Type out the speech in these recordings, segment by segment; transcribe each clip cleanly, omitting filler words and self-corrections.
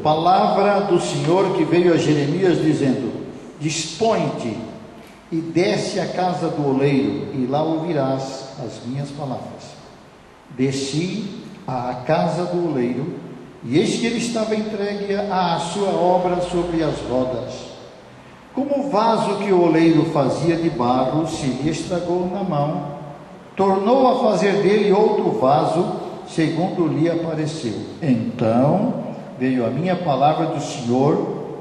palavra do Senhor que veio a Jeremias dizendo: dispõe-te e desce à casa do oleiro, e lá ouvirás as minhas palavras. Desci à casa do oleiro, e eis que ele estava entregue à sua obra sobre as rodas. Como o vaso que o oleiro fazia de barro se lhe estragou na mão, tornou a fazer dele outro vaso, segundo lhe apareceu. Então veio a minha palavra do Senhor: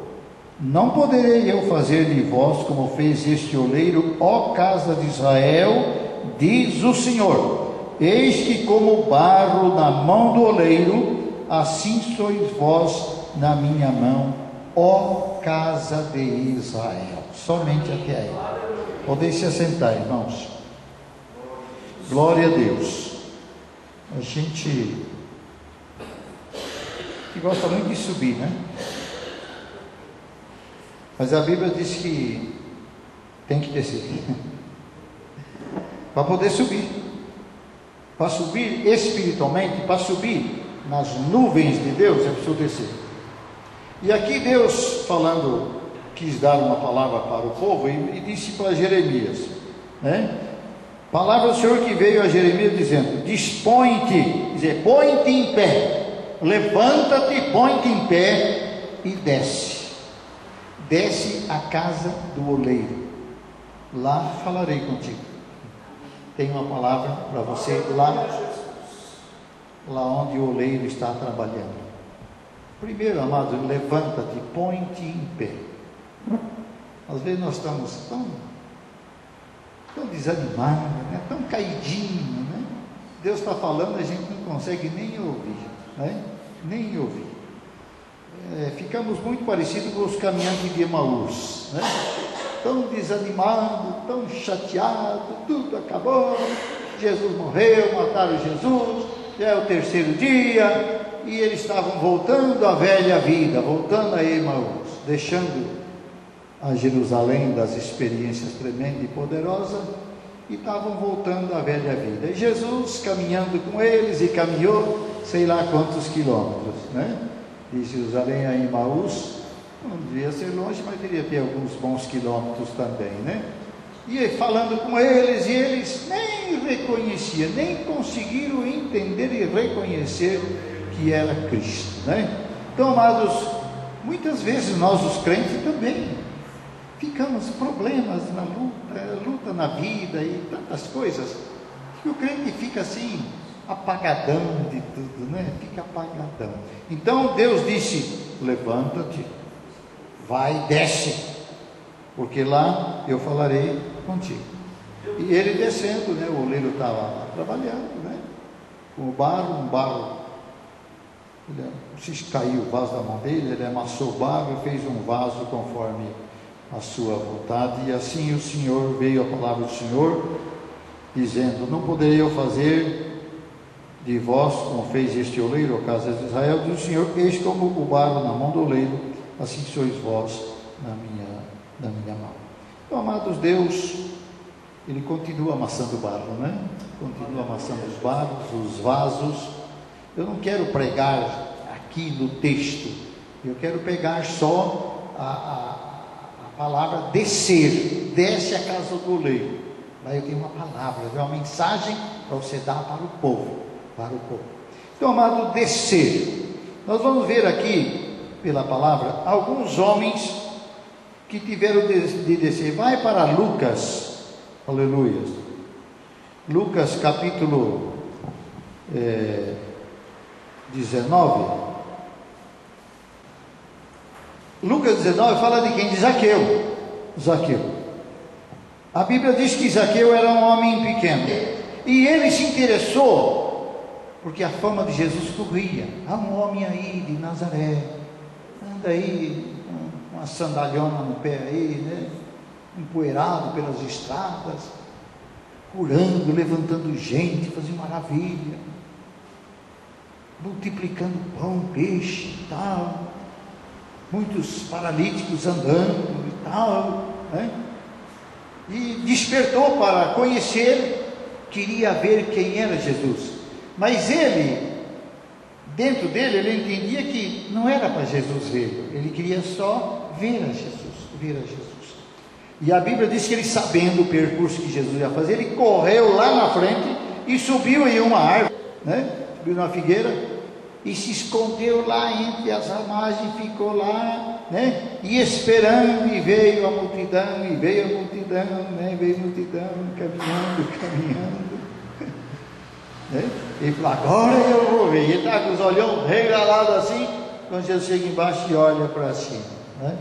não poderei eu fazer de vós como fez este oleiro, ó casa de Israel, diz o Senhor. Eis que como barro na mão do oleiro, assim sois vós na minha mão, ó casa de Israel. Somente até aí. Podem se assentar, irmãos. Glória a Deus. A gente que gosta muito de subir, né? Mas a Bíblia diz que tem que descer para poder subir. Para subir espiritualmente, para subir nas nuvens de Deus, é preciso descer. E aqui Deus falando, quis dar uma palavra para o povo e disse para Jeremias, né? Palavra do Senhor que veio a Jeremias dizendo: dispõe-te, dizer, põe-te em pé, levanta-te, põe-te em pé e desce. Desce à casa do oleiro, lá falarei contigo. Tem uma palavra para você lá onde o oleiro está trabalhando. Primeiro, amado, levanta-te, põe-te em pé. Às vezes nós estamos tão desanimados, né? Tão caidinhos, né? Deus está falando, a gente não consegue nem ouvir, né? Nem ouvir. Ficamos muito parecidos com os caminhantes de Emaús, né? Tão desanimado, tão chateado, tudo acabou, Jesus morreu, mataram Jesus, já é o terceiro dia, e eles estavam voltando à velha vida, voltando a Emaús, deixando a Jerusalém das experiências tremendas e poderosas, e estavam voltando à velha vida. E Jesus caminhando com eles, e caminhou sei lá quantos quilômetros, né? De Jerusalém a Emaús. Não devia ser longe, mas deveria ter alguns bons quilômetros também, né? E falando com eles, e eles nem reconheciam, nem conseguiram entender e reconhecer que era Cristo, né? Então, amados, muitas vezes nós os crentes também ficamos problemas na luta na vida e tantas coisas, que o crente fica assim, apagadão de tudo, né? Fica apagadão. Então Deus disse: levanta-te, vai, desce, porque lá eu falarei contigo. E ele descendo, né? O oleiro estava lá trabalhando, né? Com o barro, um barro, se caiu o vaso da mão dele, ele amassou o barro e fez um vaso conforme a sua vontade. E assim o Senhor, veio a palavra do Senhor, dizendo: não poderei eu fazer de vós como fez este oleiro, a casa de Israel, diz o Senhor, eis como o barro na mão do oleiro, assim sois vós na minha mão. Então, amados, Deus, Ele continua amassando o barro, né? Continua amassando os barros, os vasos. Eu não quero pregar aqui no texto, eu quero pegar só a palavra descer, desce a casa do oleiro. Lá eu tenho uma palavra, uma mensagem para você dar para o povo. Então, amado, descer. Nós vamos ver aqui, pela palavra, alguns homens que tiveram de descer. Vai para Lucas, aleluia. Lucas capítulo 19. Lucas 19 fala de quem? De Zaqueu. A Bíblia diz que Zaqueu era um homem pequeno, e ele se interessou porque a fama de Jesus corria. Há um homem aí de Nazaré, anda aí com uma sandalhona no pé aí, né? Empoeirado pelas estradas, curando, levantando gente, fazendo maravilha, multiplicando pão, peixe e tal, muitos paralíticos andando e tal, né? E despertou para conhecer, queria ver quem era Jesus. Mas ele Dentro dele, ele entendia que não era para Jesus ver, ele queria só ver a Jesus. E a Bíblia diz que ele, sabendo o percurso que Jesus ia fazer, ele correu lá na frente e subiu em uma árvore, né? Subiu numa figueira e se escondeu lá entre as ramagens, ficou lá, né? E esperando, e veio a multidão, né? Veio a multidão, caminhando, né? Ele falou, agora eu vou ver. E ele está com os olhão regalados assim, quando Jesus chega embaixo e olha para cima, né?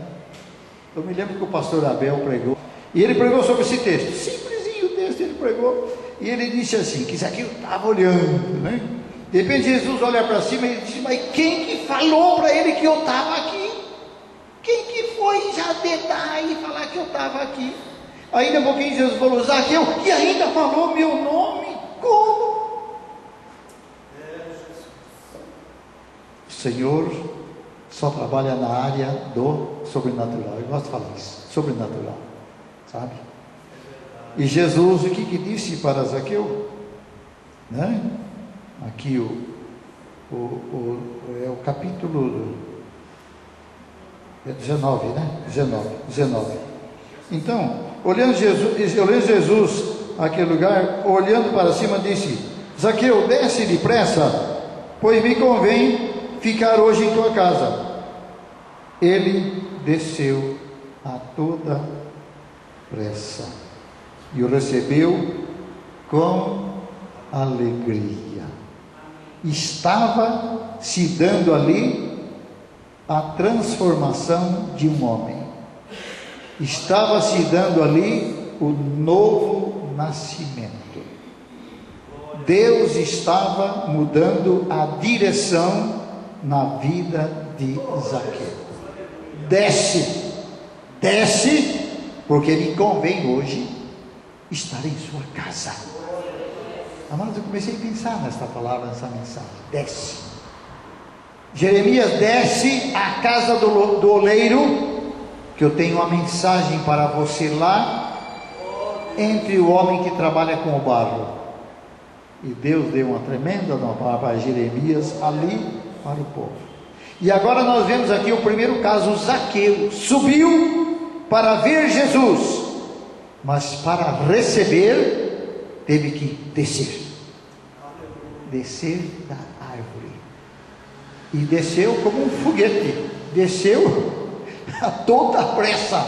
Eu me lembro que o pastor Abel pregou, e ele pregou sobre esse texto, simplesinho o texto, ele pregou, e ele disse assim, que Zaqueu estava olhando, né? De repente Jesus olha para cima e ele diz, mas quem que falou para ele que eu estava aqui? Quem que foi já dedar e falar que eu estava aqui? Ainda um pouquinho Jesus falou, Zaqueu, e ainda falou meu nome, como? O Senhor só trabalha na área do sobrenatural. Eu gosto de falar isso, sobrenatural, sabe? E Jesus, o que disse para Zaqueu, né? Aqui é o capítulo 19, né? 19. Então, olhando Jesus aquele lugar, olhando para cima, disse, Zaqueu, desce depressa, pois me convém ficar hoje em tua casa. Ele desceu a toda pressa e o recebeu com alegria. Estava se dando ali a transformação de um homem. Estava se dando ali o novo nascimento. Deus estava mudando a direção na vida de Zaqueu. Desce, porque me convém hoje estar em sua casa. Amados, eu comecei a pensar nesta palavra, nessa mensagem. Desce. Jeremias, desce à casa do oleiro, que eu tenho uma mensagem para você lá, entre o homem que trabalha com o barro. E Deus deu uma tremenda palavra para Jeremias ali para o povo. E agora nós vemos aqui o primeiro caso. Zaqueu subiu para ver Jesus, mas para receber teve que descer da árvore, e desceu como um foguete, desceu a toda pressa,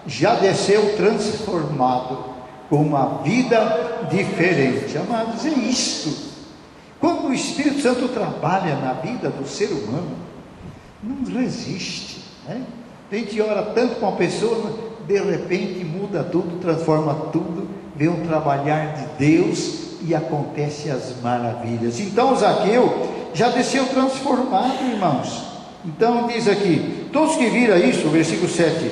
já desceu transformado, com uma vida diferente. Amados, é isto. Quando o Espírito Santo trabalha na vida do ser humano, não resiste, né? A gente ora tanto com a pessoa, de repente muda tudo, transforma tudo, vê um trabalhar de Deus e acontece as maravilhas. Então Zaqueu já desceu transformado, irmãos. Então diz aqui, todos que viram isso, versículo 7,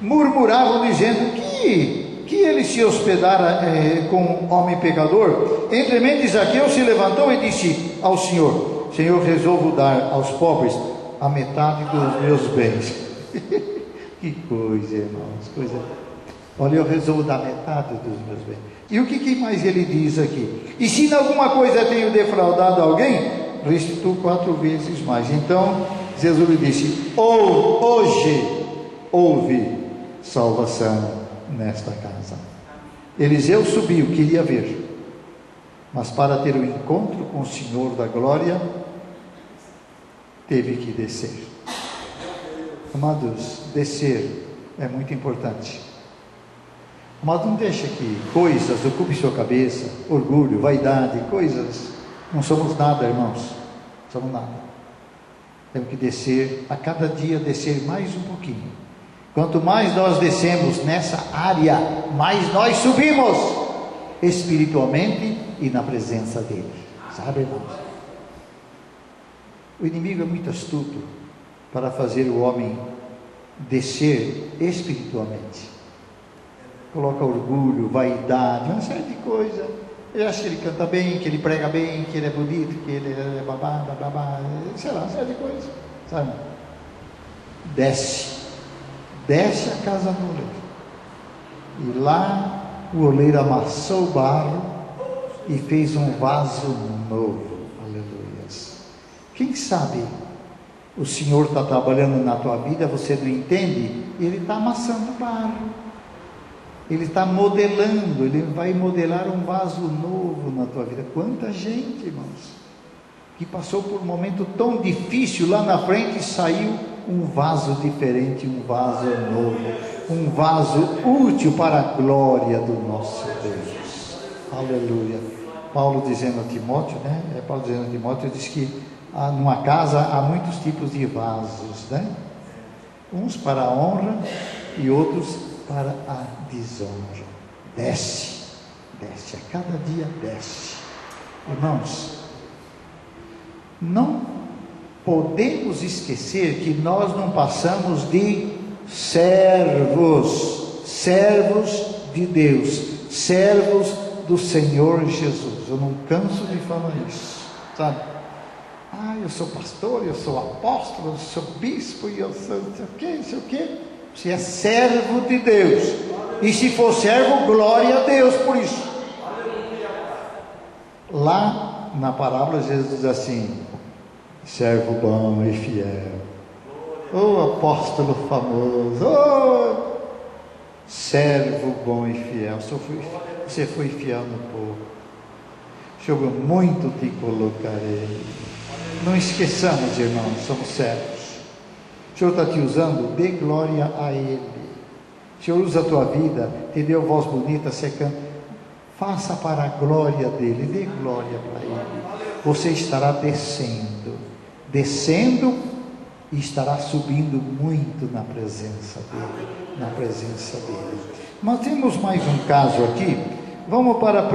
murmuravam dizendo que ele se hospedara com um homem pecador. Entremente Zaqueu se levantou e disse ao Senhor, Senhor, resolvo dar aos pobres a metade dos meus bens. Que coisa, irmãos, coisa. Olha, eu resolvo dar metade dos meus bens. E o que mais ele diz aqui? E se em alguma coisa tenho defraudado alguém, restituo 4 vezes mais. Então Jesus lhe disse, hoje houve salvação nesta casa. Eliseu subiu, queria ver, mas para ter o encontro com o Senhor da glória, teve que descer. Amados, descer é muito importante. Mas não deixa que coisas ocupem sua cabeça, orgulho, vaidade, coisas. Não somos nada, irmãos, não somos nada. Temos que descer, a cada dia descer mais um pouquinho. Quanto mais nós descemos nessa área, mais nós subimos espiritualmente e na presença dele. Sabe, irmãos? O inimigo é muito astuto para fazer o homem descer espiritualmente. Coloca orgulho, vaidade, uma série de coisas. Ele acha que ele canta bem, que ele prega bem, que ele é bonito, que ele é babá, sei lá, uma série de coisas, sabe? Desce a casa do oleiro, e lá o oleiro amassou o barro e fez um vaso novo. Aleluias. O Quem sabe o Senhor está trabalhando na tua vida, você não entende, Ele está amassando barro, Ele está modelando, Ele vai modelar um vaso novo na tua vida. Quanta gente, irmãos, que passou por um momento tão difícil, lá na frente saiu um vaso diferente, um vaso novo, um vaso útil para a glória do nosso Deus. Aleluia. Paulo dizendo a Timóteo, Paulo dizendo a Timóteo, diz que numa casa há muitos tipos de vasos, uns para a honra e outros para a desonra. Desce, a cada dia desce. Irmãos, não podemos esquecer que nós não passamos de servos de Deus, servos do Senhor Jesus. Eu não canso de falar isso, sabe? Eu sou pastor, eu sou apóstolo, eu sou bispo, e eu sou não sei o quê. Você é servo de Deus, e se for servo, glória a Deus por isso. Lá na parábola Jesus diz assim: servo bom e fiel, apóstolo famoso, servo bom e fiel, você foi fiel no pouco, sobre muito te colocarei. Não esqueçamos, irmãos, somos servos. O Senhor está te usando, dê glória a Ele. O Senhor usa a tua vida, te deu voz bonita, você canta, faça para a glória dEle, dê glória para Ele. Você estará descendo e estará subindo muito na presença dEle, Nós temos mais um caso aqui. Vamos para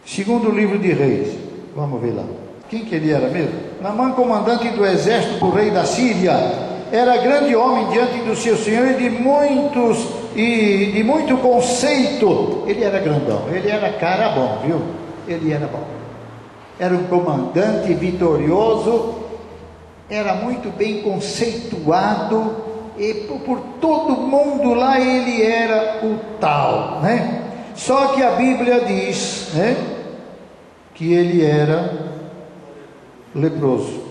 segundo livro de Reis. Vamos ver lá. Quem que ele era mesmo? Naamã, comandante do exército do rei da Síria, era grande homem diante do seu senhor e de muito conceito. Ele era grandão, ele era cara bom, viu? Ele era bom. Era um comandante vitorioso, era muito bem conceituado, e por todo mundo lá ele era o tal, Só que a Bíblia diz, que ele era leproso.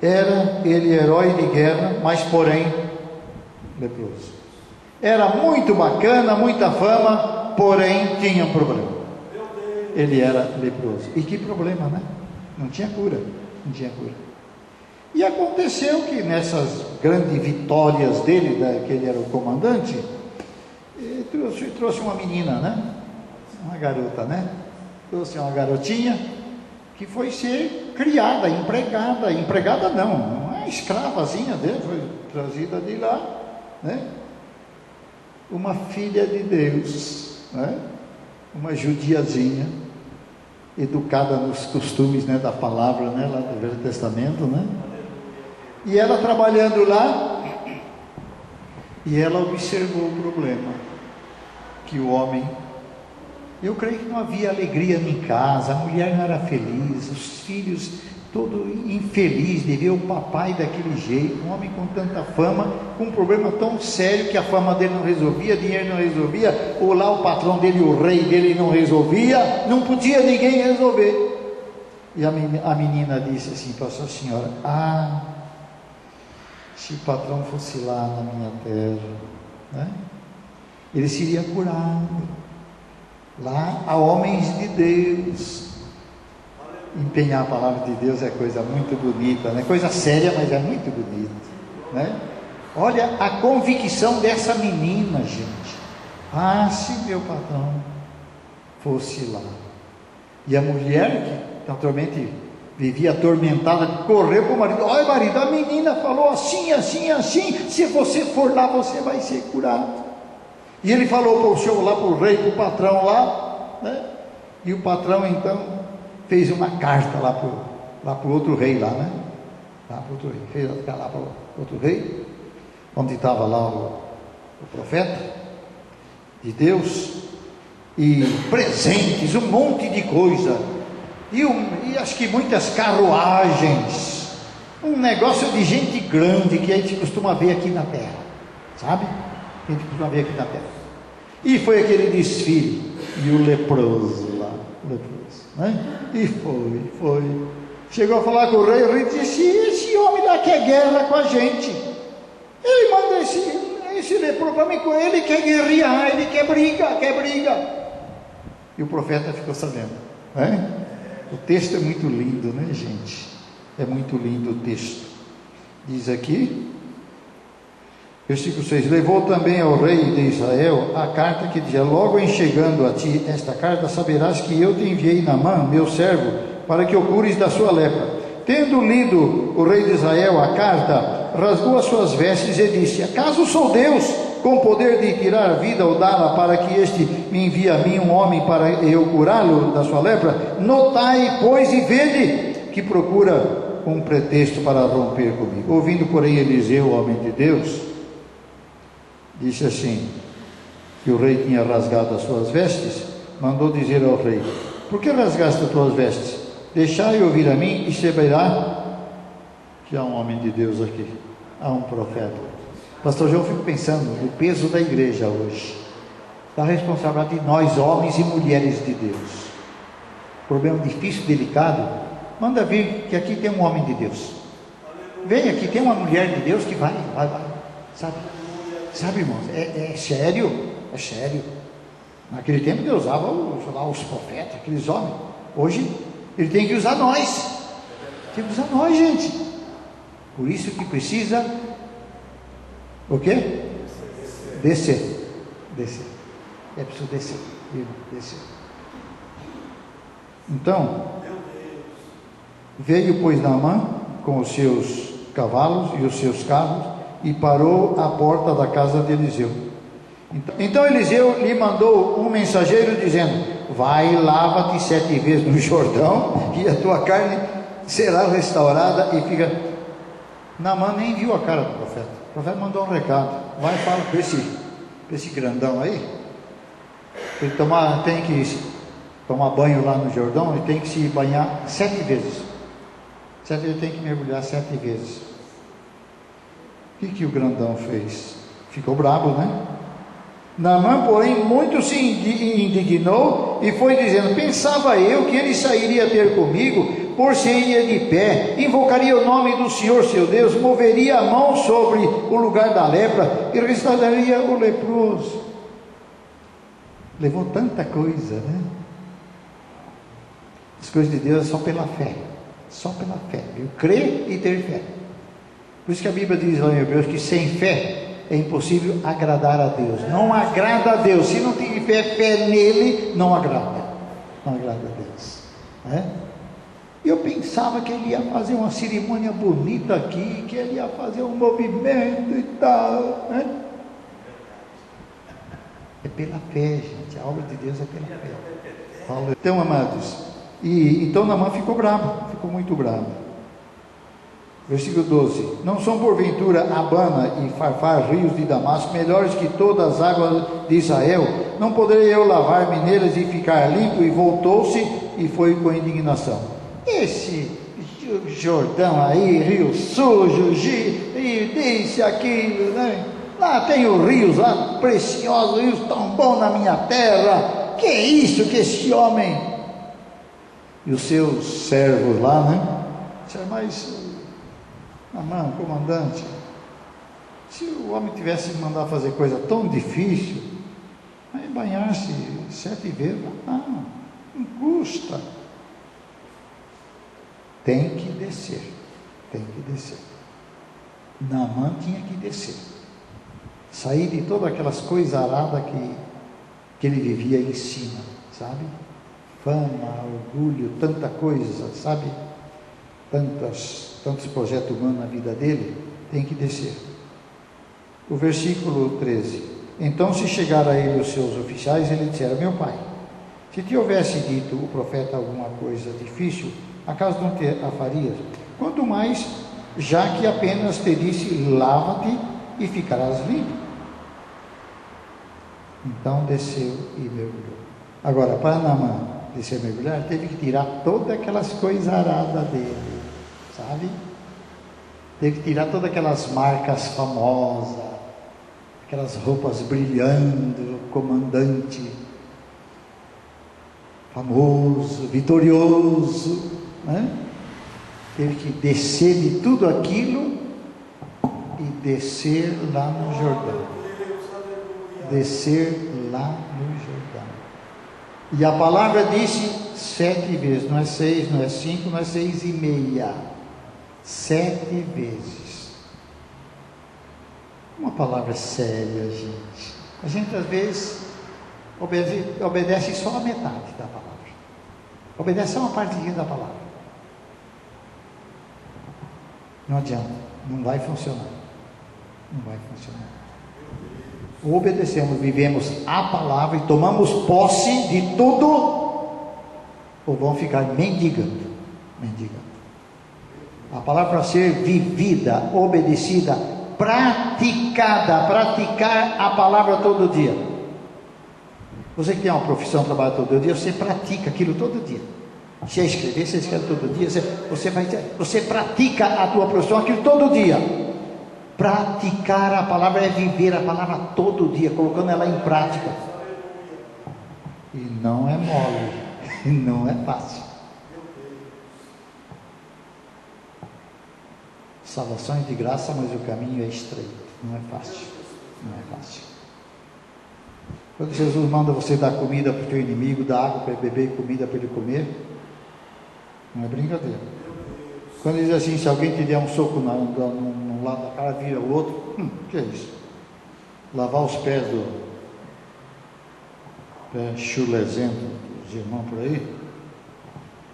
Era ele herói de guerra, mas porém leproso. Era muito bacana, muita fama, porém tinha um problema. Ele era leproso. E que problema, Não tinha cura. E aconteceu que nessas grandes vitórias dele, que ele era o comandante, trouxe uma menina, uma garota, trouxe uma garotinha que foi ser criada, empregada não é escravazinha dele, foi trazida de lá, uma filha de Deus, uma judiazinha, educada nos costumes, da palavra, lá do Velho Testamento, e ela trabalhando lá, e ela observou o problema, que o homem, eu creio que não havia alegria em casa, a mulher não era feliz, os filhos todo infeliz de ver o papai daquele jeito, um homem com tanta fama, com um problema tão sério que a fama dele não resolvia, dinheiro não resolvia, ou lá o patrão dele, o rei dele não resolvia, não podia ninguém resolver. E a menina disse assim para a sua senhora: se o patrão fosse lá na minha terra, ele seria curado. Lá há homens de Deus. Empenhar a palavra de Deus é coisa muito bonita, coisa séria, mas é muito bonita, Olha a convicção dessa menina, gente. Se meu patrão fosse lá. E a mulher, que naturalmente vivia atormentada, correu para o marido: olha, marido, a menina falou assim, se você for lá, você vai ser curado. E ele falou para o senhor lá, para o rei, para o patrão lá, e o patrão então fez uma carta lá para o outro rei lá, Lá para o outro rei, fez lá para o outro rei, onde estava lá o profeta de Deus, e presentes, um monte de coisa, e acho que muitas carruagens, um negócio de gente grande que a gente costuma ver aqui na terra, sabe? Que a gente costuma ver aqui na terra. E foi aquele desfile, e o leproso lá, E foi, Chegou a falar com o rei disse: esse homem lá quer guerra com a gente. Ele manda esse leproso para mim, com ele quer guerrear, ele quer briga. E o profeta ficou sabendo. O texto é muito lindo, né, gente? É muito lindo o texto. Diz aqui, versículo 6: levou também ao rei de Israel a carta que dizia: logo em chegando a ti esta carta, saberás que eu te enviei Naamã, meu servo, para que o cures da sua lepra. Tendo lido o rei de Israel a carta, rasgou as suas vestes e disse: acaso sou Deus, com poder de tirar a vida ou dá-la, para que este me envie a mim um homem para eu curá-lo da sua lepra? Notai, pois, e vede que procura um pretexto para romper comigo. Ouvindo, porém, Eliseu, o homem de Deus, disse assim, que o rei tinha rasgado as suas vestes, mandou dizer ao rei: por que rasgaste as tuas vestes? Deixai ouvir a mim e saberá que há um homem de Deus aqui, há um profeta. Pastor João, eu fico pensando no peso da igreja hoje, da responsabilidade de nós, homens e mulheres de Deus. Problema difícil, delicado, manda vir que aqui tem um homem de Deus. Vem aqui, tem uma mulher de Deus que vai, sabe, irmãos, é sério. Naquele tempo Deus usava os profetas, aqueles homens. Hoje Ele tem que usar nós. Tem que usar nós, gente. Por isso que precisa o quê? Descer. É preciso descer. Então, veio, pois, Naamã com os seus cavalos e os seus carros e parou à porta da casa de Eliseu. Então Eliseu lhe mandou um mensageiro dizendo: vai, lava-te 7 vezes no Jordão e a tua carne será restaurada. E fica. Naamã nem viu a cara do profeta. O profeta mandou um recado: vai e fala com esse grandão aí, ele tem que tomar banho lá no Jordão, ele tem que se banhar 7 vezes. Ele tem que mergulhar 7 vezes. O que o grandão fez? Ficou bravo, né? Naamã, porém, muito se indignou e foi dizendo: pensava eu que ele sairia ter comigo, por-se-ia de pé, invocaria o nome do Senhor seu Deus, moveria a mão sobre o lugar da lepra e restauraria o leproso. Levou tanta coisa, né? As coisas de Deus é só pela fé, viu? Crer e ter fé. Por isso que a Bíblia diz lá em Hebreus que sem fé é impossível agradar a Deus. Não agrada a Deus. Se não tiver fé nele, não agrada a Deus, né? Eu pensava que ele ia fazer uma cerimônia bonita aqui, que ele ia fazer um movimento e tal, né? É pela fé, gente. A obra de Deus é pela fé. Então, amados, então Naamã ficou bravo, ficou muito bravo. Versículo 12: não são porventura Abana e Farfar, rios de Damasco, melhores que todas as águas de Israel? Não poderei eu lavar-me neles e ficar limpo? E voltou-se e foi com indignação. Esse Jordão aí, rio sujo, e disse aquilo, né? Lá tem os rios lá, preciosos, rios tão bons na minha terra. Que é isso que esse homem... E os seus servos lá, né? Disseram: mas... Naamã, comandante, se o homem tivesse que mandar fazer coisa tão difícil, aí banhar-se 7 vezes, não custa. Tem que descer. Naamã tinha que descer, sair de todas aquelas coisas aradas que ele vivia em cima, sabe? Fama, orgulho, tanta coisa, sabe? Tantos projetos humanos na vida dele, tem que descer. O versículo 13: então se chegaram a ele os seus oficiais, ele disseram: meu pai, se te houvesse dito o profeta alguma coisa difícil, acaso não te a farias? Quanto mais, já que apenas te disse: lava-te e ficarás limpo. Então desceu e mergulhou. Agora, para Naamã descer e mergulhar, teve que tirar todas aquelas coisas aradas dele, sabe? Teve que tirar todas aquelas marcas famosas, aquelas roupas brilhando, comandante famoso, vitorioso, né? teve que descer de tudo aquilo e descer lá no Jordão. Descer lá no Jordão. E a palavra disse 7 vezes, não é 6, não é 5, não é 6,5. 7 vezes. Uma palavra séria, gente. A gente às vezes obedece só a metade da palavra. Obedece só uma partezinha da palavra. Não adianta, não vai funcionar. Não vai funcionar. Obedecemos, vivemos a palavra e tomamos posse de tudo, ou vão ficar mendigando. A palavra para ser vivida, obedecida, praticada, praticar a palavra todo dia. Você que tem uma profissão, trabalha todo dia, você pratica aquilo todo dia. Se é escrever, você escreve todo dia, você pratica a tua profissão, aquilo todo dia. Praticar a palavra é viver a palavra todo dia, colocando ela em prática. E não é mole, e não é fácil. Salvação é de graça, mas o caminho é estreito. Não é fácil. Não é fácil. Quando Jesus manda você dar comida para o teu inimigo, dar água para ele beber e comida para ele comer, não é brincadeira. Quando ele diz assim, se alguém te der um soco num lado da cara, vira o outro, que é isso? Lavar os pés do pé chulezento dos irmãos por aí?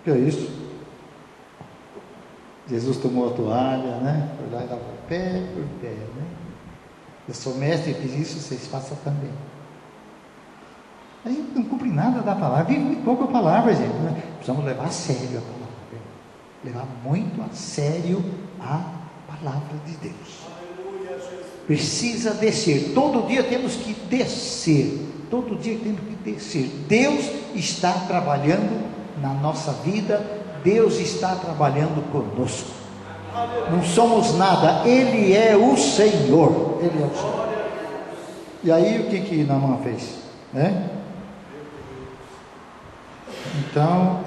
Que é isso? Jesus tomou a toalha, né? Foi lá e lavou pé por pé, né? Eu sou mestre e fiz isso, vocês façam também. A gente não cumpre nada da palavra, vive muito pouco a palavra, gente. Né? Precisamos levar a sério a palavra. Levar muito a sério a palavra de Deus. Precisa descer. Todo dia temos que descer. Todo dia temos que descer. Deus está trabalhando na nossa vida. Deus está trabalhando conosco. Não somos nada. Ele é o Senhor. Ele é o Senhor. E aí o que Naamã fez? Então,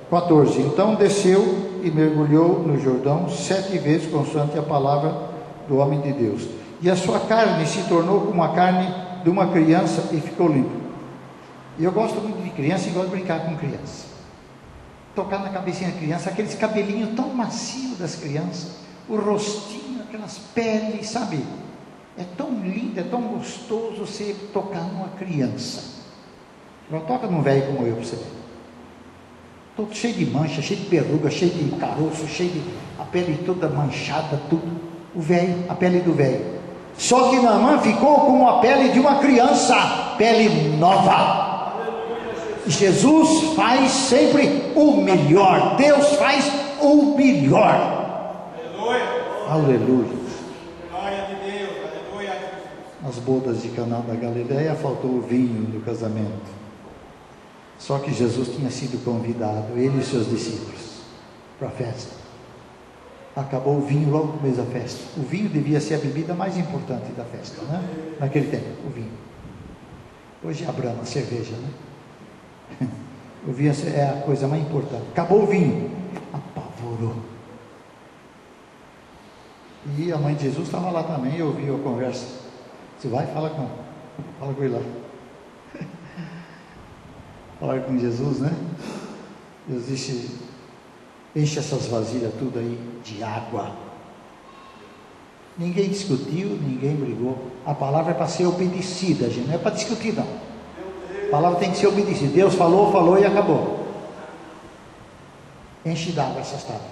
14. Então desceu e mergulhou no Jordão 7 vezes, consoante a palavra do homem de Deus. E a sua carne se tornou como a carne de uma criança e ficou limpo. E eu gosto muito de criança e gosto de brincar com criança. Tocar na cabecinha da criança, aqueles cabelinhos tão macios das crianças, o rostinho, aquelas peles, sabe? É tão lindo, é tão gostoso você tocar numa criança. Não toca num velho como eu para você ver. Todo cheio de mancha, cheio de verruga, cheio de caroço, cheio de a pele toda manchada, tudo. O velho, a pele do velho. Só que Naamã ficou como a pele de uma criança, pele nova. Jesus faz sempre o melhor. Deus faz o melhor. Aleluia. Aleluia. Glória de Deus. Aleluia. Nas bodas de Caná da Galileia faltou o vinho do casamento. Só que Jesus tinha sido convidado, ele e seus discípulos, para a festa. Acabou o vinho logo no mês da festa. O vinho devia ser a bebida mais importante da festa, né? Naquele tempo, o vinho. Hoje é a Brahma, a cerveja, né? O vinho é a coisa mais importante. Acabou o vinho, apavorou. E a mãe de Jesus estava lá também e ouviu a conversa. Você vai, fala com ele lá. Falar com Jesus, né? Deus disse, enche essas vasilhas tudo aí de água. Ninguém discutiu, ninguém brigou. A palavra é para ser obedecida, gente, não é para discutir não. A palavra tem que ser obedecida. Deus falou, falou e acabou. Enche d'água essas tábuas,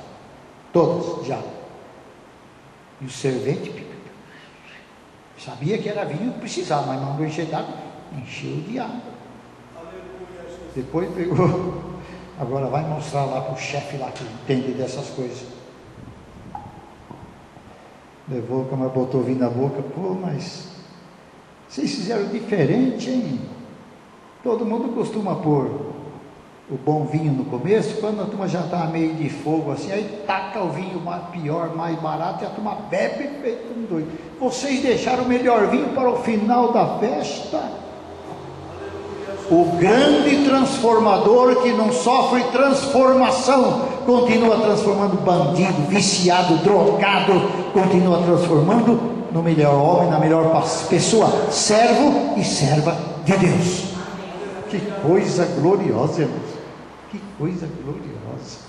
todas de água. E o servente sabia que era vinho, precisava, mas mandou encher d'água, encheu de água. Depois pegou, agora vai mostrar lá para o chefe lá que entende dessas coisas. Levou, como botou vinho na boca, pô, mas vocês fizeram diferente, hein? Todo mundo costuma pôr o bom vinho no começo, quando a turma já está meio de fogo assim, aí taca o vinho mais pior, mais barato, e a turma bebe feito um doido. Vocês deixaram o melhor vinho para o final da festa? O grande transformador que não sofre transformação, continua transformando bandido, viciado, drogado, continua transformando no melhor homem, na melhor pessoa, servo e serva de Deus. Que coisa gloriosa, irmãos. Que coisa gloriosa.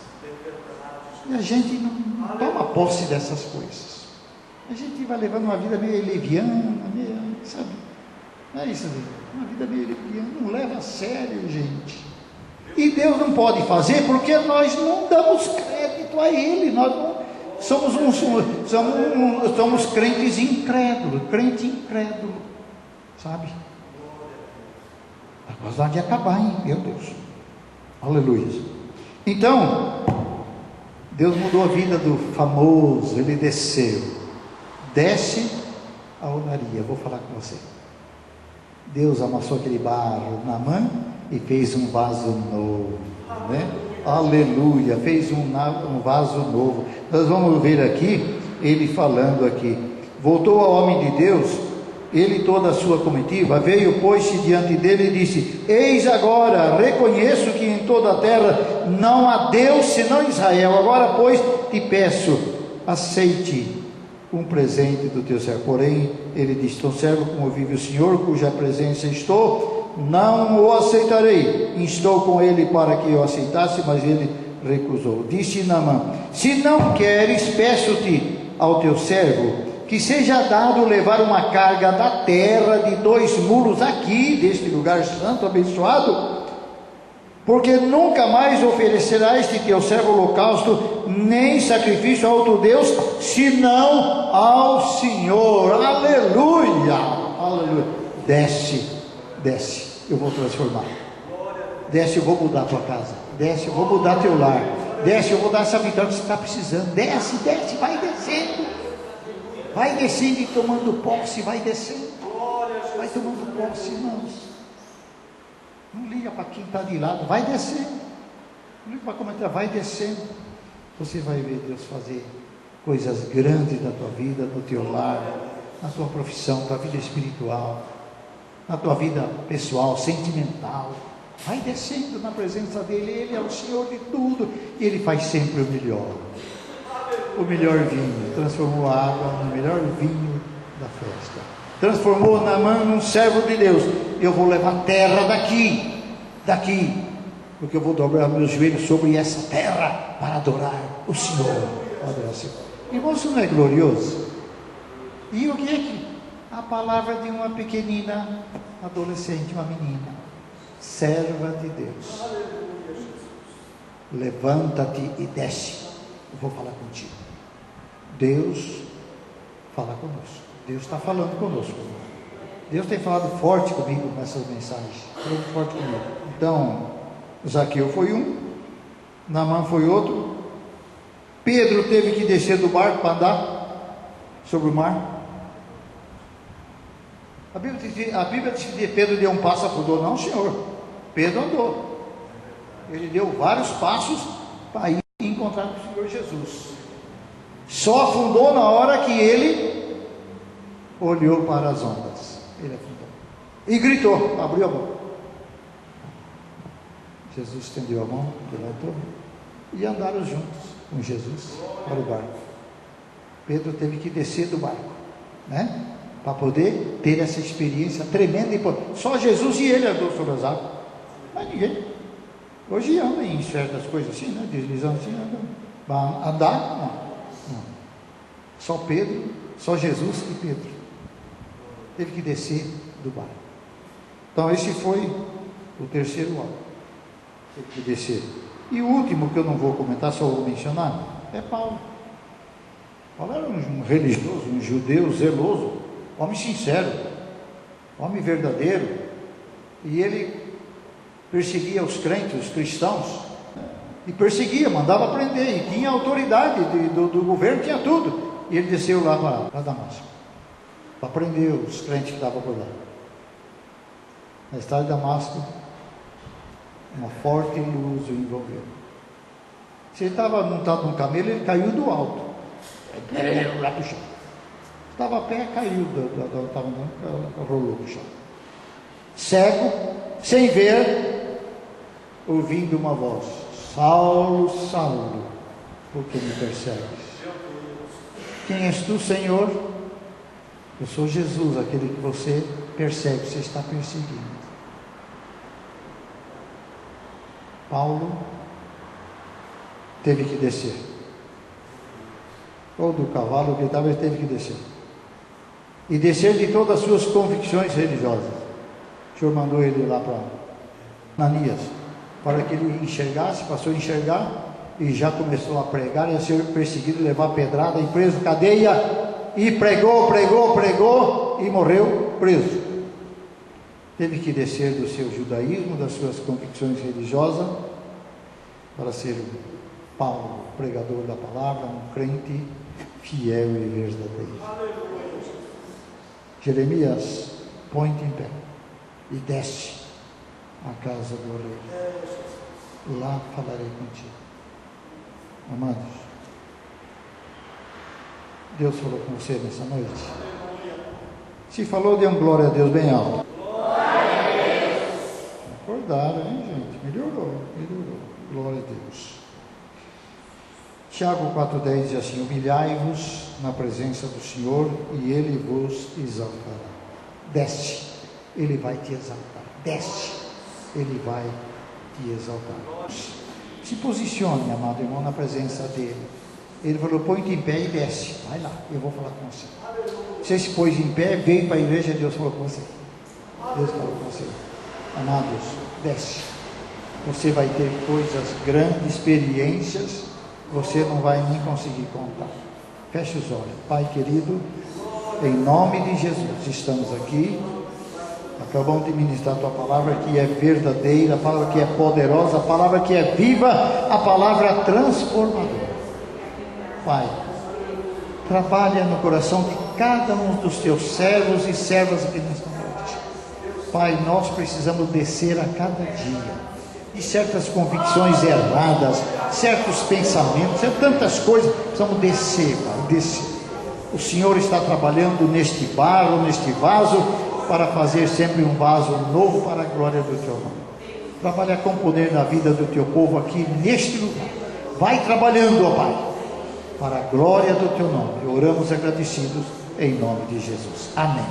E a gente não toma posse dessas coisas. A gente vai levando uma vida meio leviana, meio, sabe? Não é isso, uma vida meio leviana, não leva a sério, gente. E Deus não pode fazer porque nós não damos crédito a Ele. Nós não somos crentes incrédulos, crente incrédulo, sabe? Mas há de acabar, hein? Meu Deus, aleluia. Então, Deus mudou a vida do famoso, ele desce a olaria. Vou falar com você. Deus amassou aquele barro na mão e fez um vaso novo, né? Aleluia, fez um vaso novo. Nós vamos ver aqui, ele falando aqui, voltou ao homem de Deus, ele e toda a sua comitiva, veio, pôs-se diante dele e disse: eis agora, reconheço que em toda a terra não há Deus senão Israel, agora pois te peço, aceite um presente do teu servo. Porém, ele disse: tão servo como vive o Senhor, cuja presença estou, não o aceitarei. Instou com ele para que eu aceitasse, mas ele recusou. Disse Naamã: se não queres, peço-te ao teu servo que seja dado levar uma carga da terra de 2 mulos aqui, deste lugar santo, abençoado, porque nunca mais oferecerá este teu servo holocausto, nem sacrifício a outro Deus, senão ao Senhor. Aleluia, aleluia. Desce, eu vou transformar. Desce, eu vou mudar a tua casa. Desce, eu vou mudar teu lar. Desce, eu vou dar essa vitória que você está precisando. Desce, vai descendo. Vai descendo e tomando posse, vai descendo. Vai tomando posse, irmãos. Não liga para quem está de lado, vai descendo. Não liga para comentar, vai descendo. Você vai ver Deus fazer coisas grandes na tua vida, no teu lar, na tua profissão, na tua vida espiritual, na tua vida pessoal, sentimental. Vai descendo na presença dele. Ele é o Senhor de tudo e ele faz sempre o melhor. O melhor vinho, transformou a água no melhor vinho da festa, transformou Naamã num servo de Deus. Eu vou levar terra daqui, porque eu vou dobrar meus joelhos sobre essa terra para adorar o Senhor. Irmão, isso não é glorioso? E o que é que? A palavra de uma pequenina adolescente, uma menina, serva de Deus. Levanta-te e desce, eu vou falar contigo. Deus fala conosco. Deus está falando conosco. Deus tem falado forte comigo nessas mensagens. Falando forte comigo. Então, Zaqueu foi um, Naamã foi outro. Pedro teve que descer do barco para andar sobre o mar. A Bíblia diz que Pedro deu um passo, afundou. Não, senhor. Pedro andou. Ele deu vários passos para ir encontrar com o Senhor Jesus. Só afundou na hora que ele olhou para as ondas. Ele afundou e gritou, abriu a boca. Jesus estendeu a mão, levantou e andaram juntos com Jesus para o barco. Pedro teve que descer do barco, né? Para poder ter essa experiência tremenda e só Jesus e ele andou sobre as águas, mas ninguém. Hoje anda em certas coisas assim, né? Deslizando assim, anda. Andar, não. Só Pedro, só Jesus e Pedro teve que descer do barco. Então esse foi o terceiro ato, teve que descer. E o último que eu não vou comentar, só vou mencionar, é Paulo. Paulo era um religioso, um judeu zeloso, homem sincero, homem verdadeiro, e ele perseguia os crentes, os cristãos, e perseguia, mandava prender, e tinha autoridade do governo, tinha tudo. E ele desceu lá para Damasco, para prender os crentes que estavam por lá. Na estrada de Damasco, uma forte luz o envolveu. Se ele estava montado num camelo, ele caiu do alto, lá para o chão. Estava a pé, caiu, estava andando, rolou para o chão. Cego, sem ver, ouvindo uma voz: Saulo, Saulo, por que me persegues? Quem és tu, Senhor? Eu sou Jesus, aquele que você persegue, você está perseguindo. Paulo teve que descer. Ou do cavalo que estava, ele teve que descer. E descer de todas as suas convicções religiosas. O Senhor mandou ele lá para Ananias, para que ele enxergasse, passou a enxergar, e já começou a pregar, e a ser perseguido, levar pedrada, e preso, cadeia, e pregou, e morreu preso. Teve que descer do seu judaísmo, das suas convicções religiosas, para ser Paulo, pregador da palavra, um crente fiel e verdadeiro. Jeremias, põe-te em pé e desce à casa do rei. Lá falarei contigo. Amados, Deus falou com você nessa noite. Se falou, dê um glória a Deus bem alto. Acordaram, hein, gente? Melhorou. Glória a Deus. Tiago 4,10 diz assim: humilhai-vos na presença do Senhor e Ele vos exaltará. Desce, Ele vai te exaltar. Desce, Ele vai te exaltar. Se posicione, amado irmão, na presença dEle. Ele falou: põe-te em pé e desce. Vai lá, eu vou falar com você. Você se pôs em pé, veio para a igreja, Deus falou com você. Deus falou com você. Amados, desce. Você vai ter coisas grandes, experiências, você não vai nem conseguir contar. Feche os olhos. Pai querido, em nome de Jesus, estamos aqui. Acabamos de ministrar a Tua palavra que é verdadeira, a palavra que é poderosa, a palavra que é viva, a palavra transformadora. Pai, trabalha no coração de cada um dos Teus servos e servas aqui nesta noite. Pai, nós precisamos descer a cada dia de certas convicções erradas, certos pensamentos, tantas coisas, precisamos descer, Pai, descer. O Senhor está trabalhando neste barro, neste vaso, para fazer sempre um vaso novo para a glória do Teu nome. Trabalha com poder na vida do Teu povo aqui neste lugar. Vai trabalhando, ó Pai, para a glória do Teu nome. Oramos agradecidos em nome de Jesus. Amém.